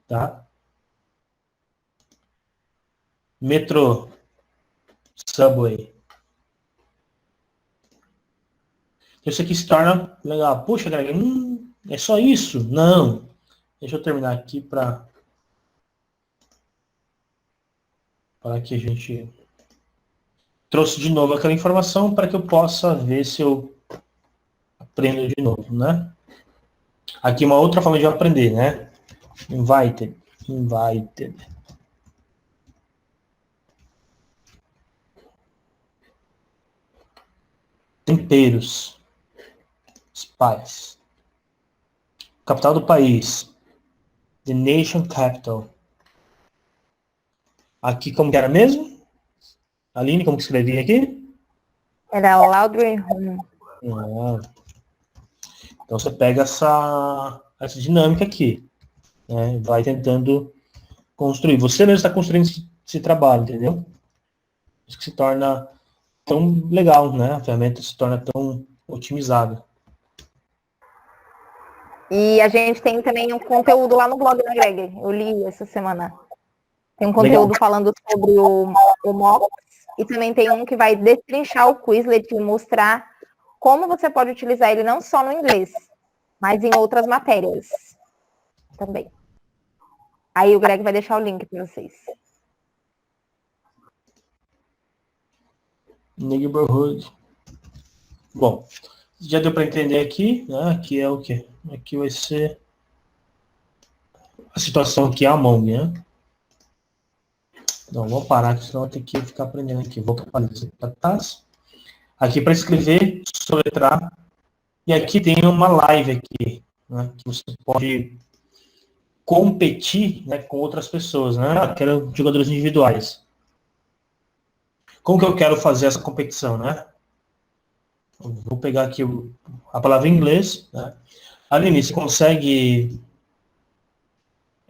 tá? Metrô, subway. Isso aqui se torna legal. Puxa, galera, É só isso? Não. Deixa eu terminar aqui para que a gente trouxe de novo aquela informação para que eu possa ver se eu aprendo de novo, né? Aqui uma outra forma de eu aprender, né? Invited. Temperos. Spice. Capital do país. The nation capital. Aqui como que era mesmo? Aline, como que escrevia aqui? Era Lauderdale. Então você pega essa dinâmica aqui, né? Vai tentando construir. Você mesmo está construindo esse trabalho, entendeu? Isso que se torna tão legal, né? A ferramenta se torna tão otimizada. E a gente tem também um conteúdo lá no blog da Greg. Eu li essa semana. Tem um conteúdo falando sobre o MOX e também tem um que vai destrinchar o Quizlet e mostrar como você pode utilizar ele não só no inglês, mas em outras matérias também. Aí o Greg vai deixar o link para vocês. Neighborhood. Bom, já deu para entender aqui, né? Aqui é o quê? Aqui vai ser a situação aqui é Among, né? Não, vou parar, que senão eu vou ter que ficar aprendendo aqui. Vou para trás. Aqui para escrever, soletrar. E aqui tem uma live aqui, né? Que você pode competir, né, com outras pessoas, né? Quero jogadores individuais. Como que eu quero fazer essa competição, né? Vou pegar aqui a palavra em inglês, né? Aline, você consegue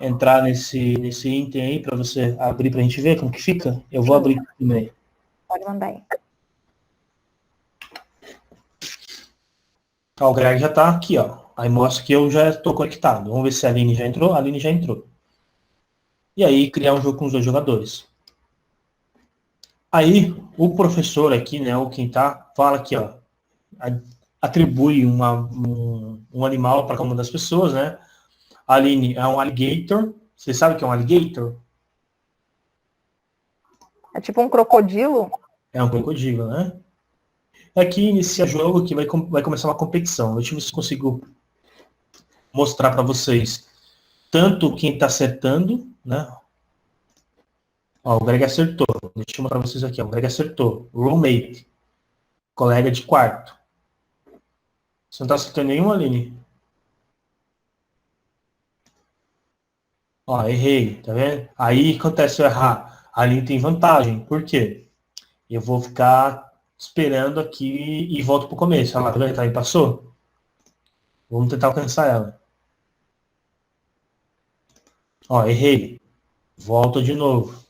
entrar nesse item aí para você abrir para a gente ver como que fica? Eu vou abrir também. Pode mandar aí. O Greg já está aqui, ó. Aí mostra que eu já estou conectado. Vamos ver se a Aline já entrou. A Aline já entrou. E aí, criar um jogo com os dois jogadores. Aí, o professor aqui, né, ou quem tá, fala aqui, ó, atribui um animal para cada uma das pessoas, né? A Aline é um alligator. Você sabe o que é um alligator? É tipo um crocodilo? É um crocodilo, né? Aqui inicia jogo que vai começar uma competição. Deixa eu ver se consigo mostrar para vocês tanto quem está acertando, né? Ó, o Greg acertou. Deixa eu mostrar para vocês aqui. Ó, o Greg acertou. Roommate. Colega de quarto. Você não está acertando nenhum, Aline? Ó, errei, tá vendo? Aí acontece se eu errar. A Aline tem vantagem. Por quê? Eu vou ficar esperando aqui e volto pro começo. Olha lá, tá vendo que ela me passou? Vamos tentar alcançar ela. Ó, errei. Volto de novo.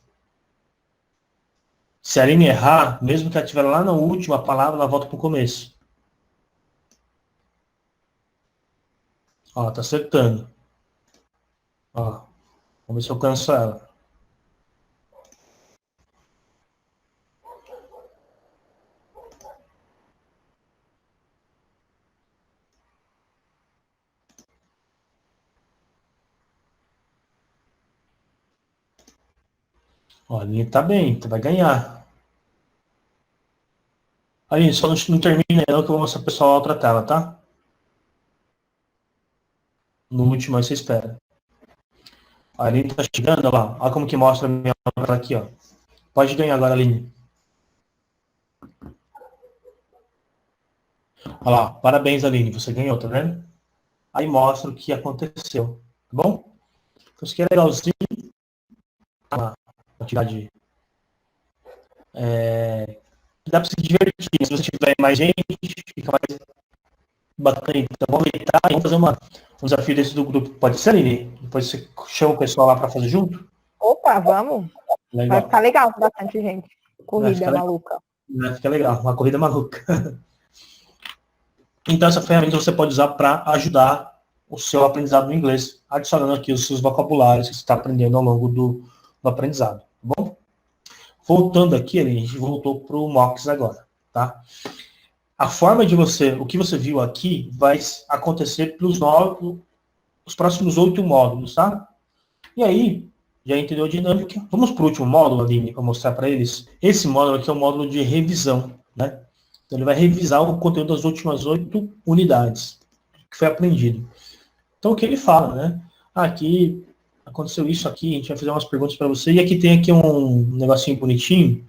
Se a Aline errar, mesmo que ela estiver lá na última palavra, ela volta pro começo. Ó, tá acertando. Ó, vamos ver se eu alcanço ela. Ó, a Aline tá bem, tu vai ganhar. Aline, só não termina não, que eu vou mostrar pro pessoal a outra tela, tá? No último aí você espera. A Aline tá chegando, olha lá. Olha como que mostra a minha tela aqui, ó. Pode ganhar agora, Aline. Olha lá, parabéns, Aline, você ganhou, tá vendo? Aí mostra o que aconteceu, tá bom? Então isso aqui é legalzinho. Uma atividade dá para se divertir. Se você tiver mais gente, fica mais bacana. Então vamos aproveitar e vamos fazer um desafio desse do grupo. Pode ser, Aline? Depois você chama o pessoal lá para fazer junto? Opa, vamos. Legal. Vai ficar legal com bastante gente. Corrida maluca. Vai ficar legal, uma corrida maluca. Então essa ferramenta você pode usar para ajudar o seu aprendizado no inglês, adicionando aqui os seus vocabulários que você está aprendendo ao longo do aprendizado, tá bom? Voltando aqui, a gente voltou para o MOX agora, tá? a forma de o que você viu aqui vai acontecer para os próximos 8 módulos, tá? E aí, já entendeu a dinâmica? Vamos para o último módulo, Aline, para mostrar para eles. Esse módulo aqui é o módulo de revisão, né? Então, ele vai revisar o conteúdo das últimas 8 unidades que foi aprendido. Então, o que ele fala, né? Aqui aconteceu isso aqui, a gente vai fazer umas perguntas para você. E aqui tem aqui um negocinho bonitinho.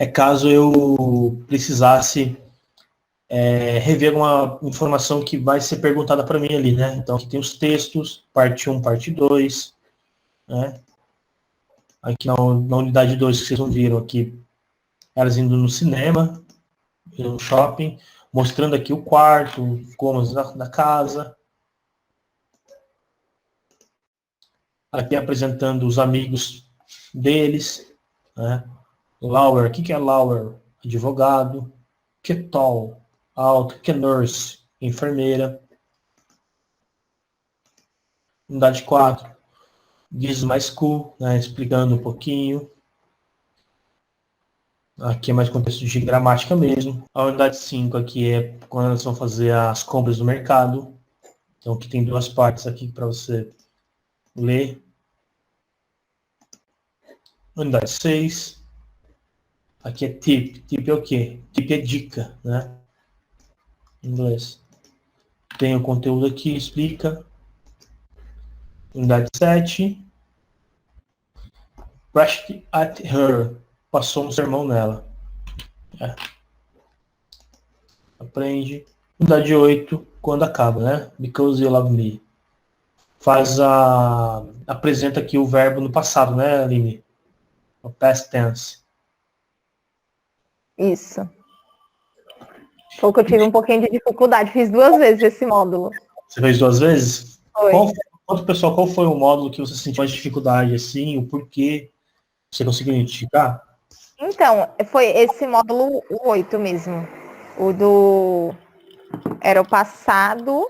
É caso eu precisasse rever alguma informação que vai ser perguntada para mim ali, né? Então, aqui tem os textos, parte 1, parte 2, né? Aqui na unidade 2 que vocês não viram aqui, elas indo no cinema, indo no shopping, mostrando aqui o quarto, os cômodos da casa. Aqui apresentando os amigos deles, né? Lauer, o que é Lauer? Advogado. Ketol, alto, que é nurse, enfermeira. Unidade 4, This is my school, né, explicando um pouquinho. Aqui é mais contexto de gramática mesmo. A unidade 5 aqui é quando elas vão fazer as compras do mercado. Então aqui tem 2 partes aqui para você ler. Unidade 6. Aqui é tip. Tip é o quê? Tip é dica, né? Em inglês. Tem o conteúdo aqui, explica. Unidade 7. Brushed at her. Passou um sermão nela. Aprende. Unidade 8, quando acaba, né? Because you love me. Apresenta aqui o verbo no passado, né, Aline? O past tense. Isso. Foi que eu tive um pouquinho de dificuldade. Fiz 2 vezes esse módulo. Você fez 2 vezes? Foi. Conta, pessoal, qual foi o módulo que você sentiu mais dificuldade, assim, o porquê? Você conseguiu identificar? Então, foi esse módulo 8 mesmo. Era o passado.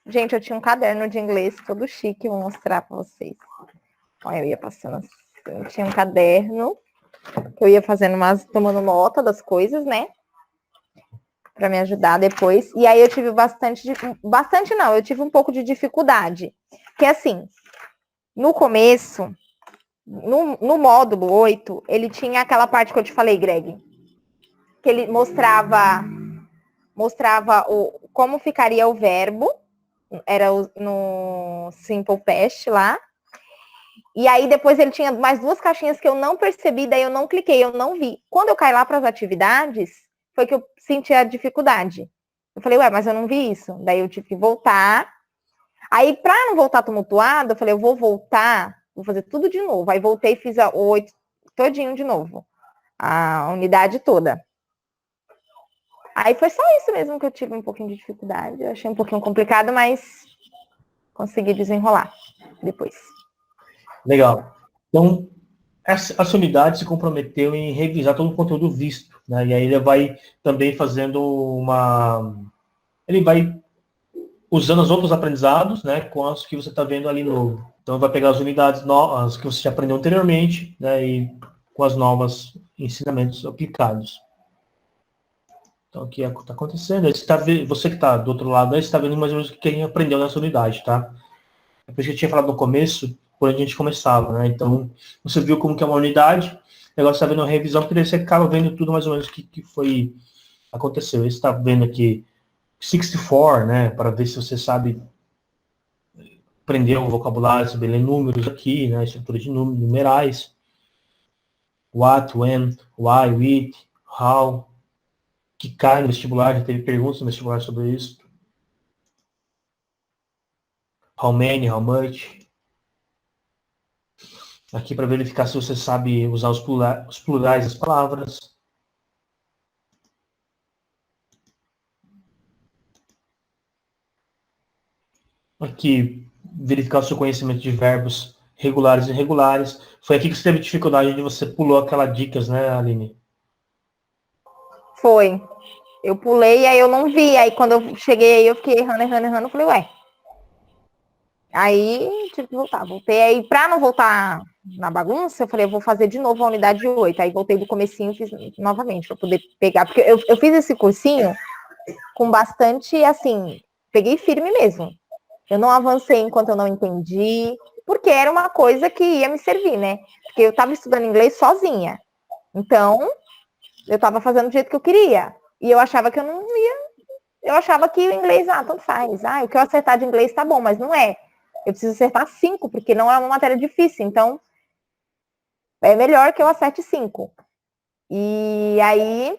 Gente, eu tinha um caderno de inglês todo chique, vou mostrar para vocês. Olha, eu ia passando assim. Eu tinha um caderno que eu ia fazendo tomando nota das coisas, né? Para me ajudar depois. E aí eu tive eu tive um pouco de dificuldade. Que assim, no começo, no módulo 8, ele tinha aquela parte que eu te falei, Greg, que ele mostrava como ficaria o verbo, era no Simple Past lá. E aí depois ele tinha mais 2 caixinhas que eu não percebi, daí eu não cliquei, eu não vi. Quando eu caí lá para as atividades, foi que eu senti a dificuldade. Eu falei, mas eu não vi isso. Daí eu tive que voltar. Aí, para não voltar tumultuado, eu falei, eu vou voltar, vou fazer tudo de novo. Aí voltei e fiz o 8 todinho de novo. A unidade toda. Aí foi só isso mesmo que eu tive um pouquinho de dificuldade. Eu achei um pouquinho complicado, mas consegui desenrolar depois. Legal. Então, essa unidade se comprometeu em revisar todo o conteúdo visto, né? E aí ele vai também fazendo ele vai usando os outros aprendizados, né, com as que você está vendo ali novo. Então, vai pegar as unidades novas que você já aprendeu anteriormente, né, e com as novas ensinamentos aplicados. Então, aqui está acontecendo. Você que está do outro lado, está vendo mais ou menos o que a gente aprendeu nessa unidade, tá? É por isso que eu tinha falado no começo, por onde a gente começava, né? Então, você viu como que é uma unidade, agora você está vendo a revisão, porque daí você acaba vendo tudo mais ou menos o que aconteceu. Você está vendo aqui 64, né? Para ver se você sabe aprender o vocabulário, saber ler números aqui, né? Estrutura de números, numerais. What, when, why, with, how. Que cai no vestibular, já teve perguntas no vestibular sobre isso. How many, how much. Aqui para verificar se você sabe usar os plurais das palavras. Aqui, verificar o seu conhecimento de verbos regulares e irregulares. Foi aqui que você teve dificuldade, onde você pulou aquelas dicas, né, Aline? Foi. Eu pulei, aí eu não vi. Aí quando eu cheguei aí, eu fiquei errando. Eu falei, Aí tive que voltar. Voltei aí, pra não voltar na bagunça, eu falei, eu vou fazer de novo a unidade 8. Aí voltei do comecinho e fiz novamente, para poder pegar. Porque eu fiz esse cursinho com bastante, assim, peguei firme mesmo. Eu não avancei enquanto eu não entendi, porque era uma coisa que ia me servir, né? Porque eu estava estudando inglês sozinha. Então, eu estava fazendo do jeito que eu queria. E eu achava que eu não ia. Eu achava que o inglês, tanto faz. O que eu acertar de inglês tá bom, mas não é. Eu preciso acertar 5, porque não é uma matéria difícil. Então, é melhor que eu acerte 5. E aí,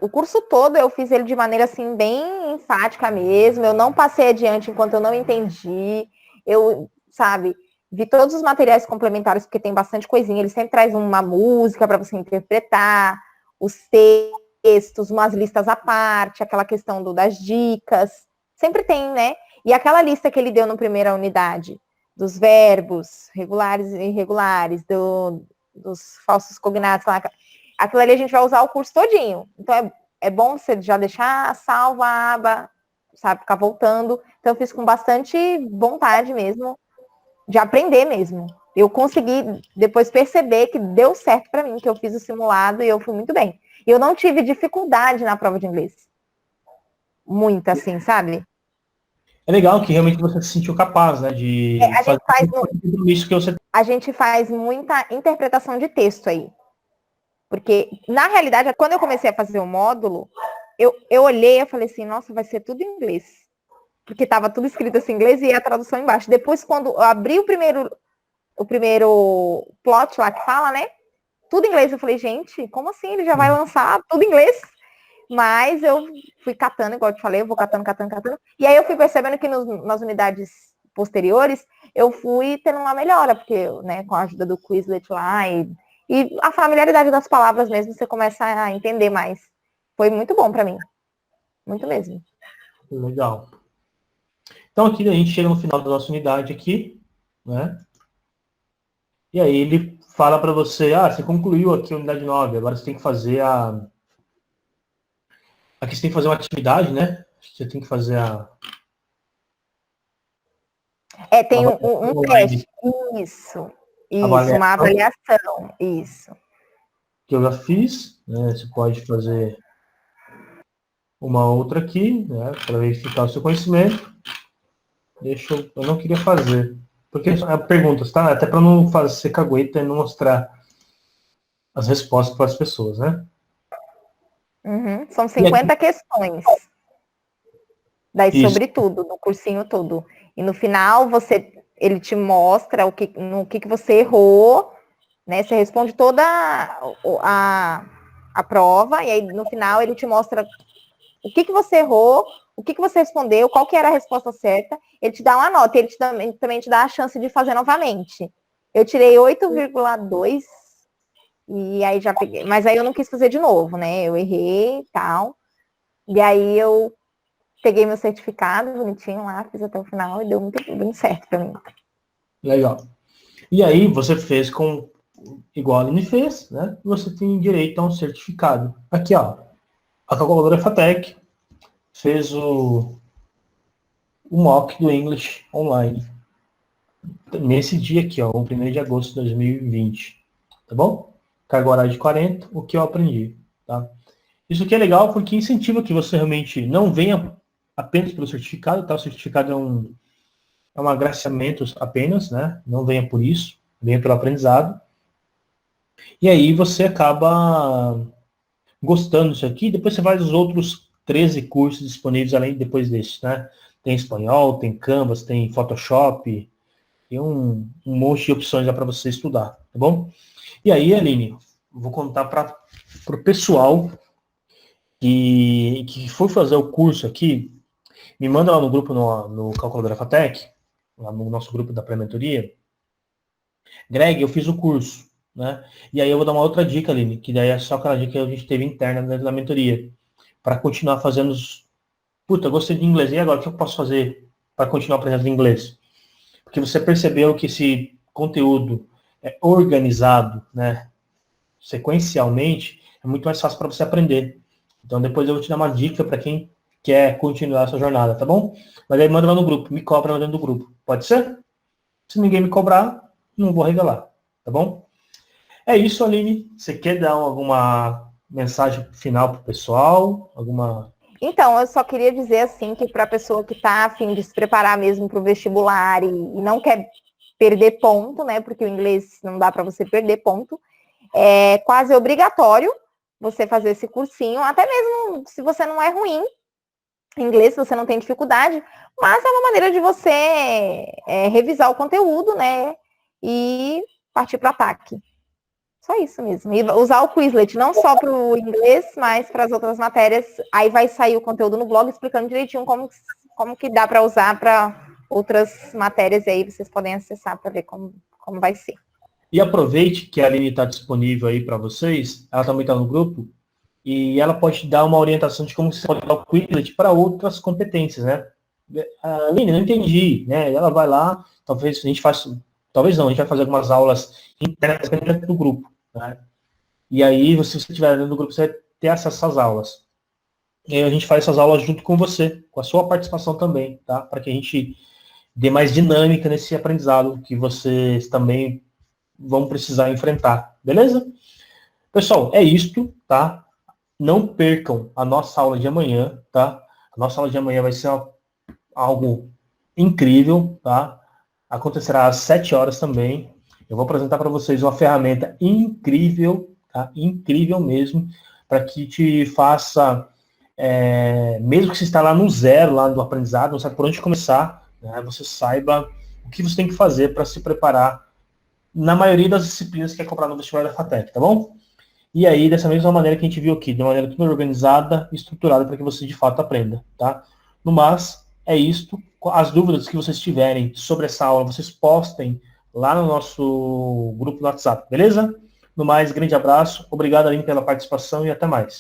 o curso todo eu fiz ele de maneira assim, bem enfática mesmo. Eu não passei adiante enquanto eu não entendi. Eu, sabe, vi todos os materiais complementares, porque tem bastante coisinha. Ele sempre traz uma música para você interpretar, os textos, umas listas à parte, aquela questão das dicas. Sempre tem, né? E aquela lista que ele deu na primeira unidade, dos verbos regulares e irregulares, dos falsos cognatos lá. Aquilo ali a gente vai usar o curso todinho. Então, é bom você já deixar salva a aba, sabe, ficar voltando. Então, eu fiz com bastante vontade mesmo, de aprender mesmo. Eu consegui depois perceber que deu certo para mim, que eu fiz o simulado e eu fui muito bem. E eu não tive dificuldade na prova de inglês. Muita, assim, sabe? É legal que realmente você se sentiu capaz, né, de fazer isso que você... A gente faz muita interpretação de texto aí. Porque, na realidade, quando eu comecei a fazer o módulo, eu olhei e falei assim, nossa, vai ser tudo em inglês. Porque estava tudo escrito assim em inglês e a tradução embaixo. Depois, quando eu abri o primeiro plot lá que fala, né? Tudo em inglês. Eu falei, gente, como assim? Ele já vai lançar tudo em inglês? Mas eu fui catando, igual eu te falei, eu vou catando. E aí eu fui percebendo que nas unidades posteriores, eu fui tendo uma melhora, porque, né, com a ajuda do Quizlet lá e a familiaridade das palavras mesmo, você começa a entender mais. Foi muito bom para mim. Muito mesmo. Legal. Então aqui a gente chega no final da nossa unidade aqui, né? E aí ele fala para você, você concluiu aqui a unidade 9, agora você tem que fazer aqui você tem que fazer uma atividade, né? Você tem que fazer tem um teste. Isso, uma avaliação. Isso. Que eu já fiz, né? Você pode fazer uma outra aqui, né? Para verificar o seu conhecimento. Eu não queria fazer. Porque é perguntas, tá? Até para não fazer cagueta e não mostrar as respostas para as pessoas, né? Uhum. São 50 questões. Daí sobre tudo, no cursinho todo. E no final, ele te mostra no que você errou, né? Você responde toda a prova, e aí no final ele te mostra o que você errou, o que você respondeu, qual que era a resposta certa, ele te dá uma nota, ele também te dá a chance de fazer novamente. Eu tirei 8,2 e aí já peguei, mas aí eu não quis fazer de novo, né? Eu errei e tal. E aí eu peguei meu certificado bonitinho lá, fiz até o final e deu muito bem certo pra mim. Legal. E aí você fez igual a Aline fez, né? Você tem direito a um certificado. Aqui, ó. A calculadora FATEC fez o mock do English online. Nesse dia aqui, ó, o 1º de agosto de 2020. Tá bom? Carga horária de 40, o que eu aprendi. Tá? Isso aqui é legal porque incentiva que você realmente não venha apenas pelo certificado, tá? O certificado é um agraciamento apenas, né? Não venha por isso, venha pelo aprendizado. E aí você acaba gostando disso aqui, depois você vai os outros 13 cursos disponíveis além depois desse, né? Tem espanhol, tem Canvas, tem Photoshop, tem um monte de opções para você estudar, tá bom? E aí, Aline, vou contar para o pessoal que for fazer o curso aqui, me manda lá no grupo, no Calculadora FATEC, lá no nosso grupo da pré-mentoria. Greg, eu fiz o curso, né? E aí eu vou dar uma outra dica, Aline, que daí é só aquela dica que a gente teve interna dentro da mentoria, para continuar fazendo Puta, eu gostei de inglês, e agora, o que eu posso fazer para continuar aprendendo inglês? Porque você percebeu que esse conteúdo é organizado, né, sequencialmente, é muito mais fácil para você aprender. Então depois eu vou te dar uma dica para quem quer continuar essa jornada, tá bom? Mas aí manda lá no grupo, me cobra lá dentro do grupo. Pode ser? Se ninguém me cobrar, não vou revelar, tá bom? É isso, Aline. Você quer dar alguma mensagem final pro pessoal? Então, eu só queria dizer assim que para a pessoa que está a fim de se preparar mesmo para o vestibular e não quer perder ponto, né? Porque o inglês não dá para você perder ponto, é quase obrigatório você fazer esse cursinho, até mesmo se você não é ruim em inglês, se você não tem dificuldade, mas é uma maneira de você revisar o conteúdo, né? E partir para o ataque. Só isso mesmo. E usar o Quizlet não só para o inglês, mas para as outras matérias. Aí vai sair o conteúdo no blog explicando direitinho como que dá para usar para outras matérias. E aí vocês podem acessar para ver como vai ser. E aproveite que a Aline está disponível aí para vocês. Ela também está no grupo. E ela pode te dar uma orientação de como você pode usar o Quizlet para outras competências, né? Aline, não entendi, né? Ela vai lá, talvez a gente faça... Talvez não, a gente vai fazer algumas aulas internas dentro do grupo. Né? E aí, se você estiver dentro do grupo, você vai ter acesso às aulas. E aí a gente faz essas aulas junto com você, com a sua participação também, tá? Para que a gente dê mais dinâmica nesse aprendizado que vocês também vão precisar enfrentar, beleza? Pessoal, é isto, tá? Não percam a nossa aula de amanhã, tá? A nossa aula de amanhã vai ser algo incrível, tá? Acontecerá às 7 horas também. Eu vou apresentar para vocês uma ferramenta incrível, tá? Incrível mesmo, para que te faça, mesmo que você está lá no zero, lá do aprendizado, não sabe por onde começar, né? Você saiba o que você tem que fazer para se preparar na maioria das disciplinas que é cobrado no vestibular da FATEC, tá bom? E aí, dessa mesma maneira que a gente viu aqui, de uma maneira tudo organizada e estruturada para que você de fato aprenda, tá? No mais, é isto. As dúvidas que vocês tiverem sobre essa aula, vocês postem lá no nosso grupo do WhatsApp, beleza? No mais, grande abraço, obrigado, Aline, pela participação e até mais.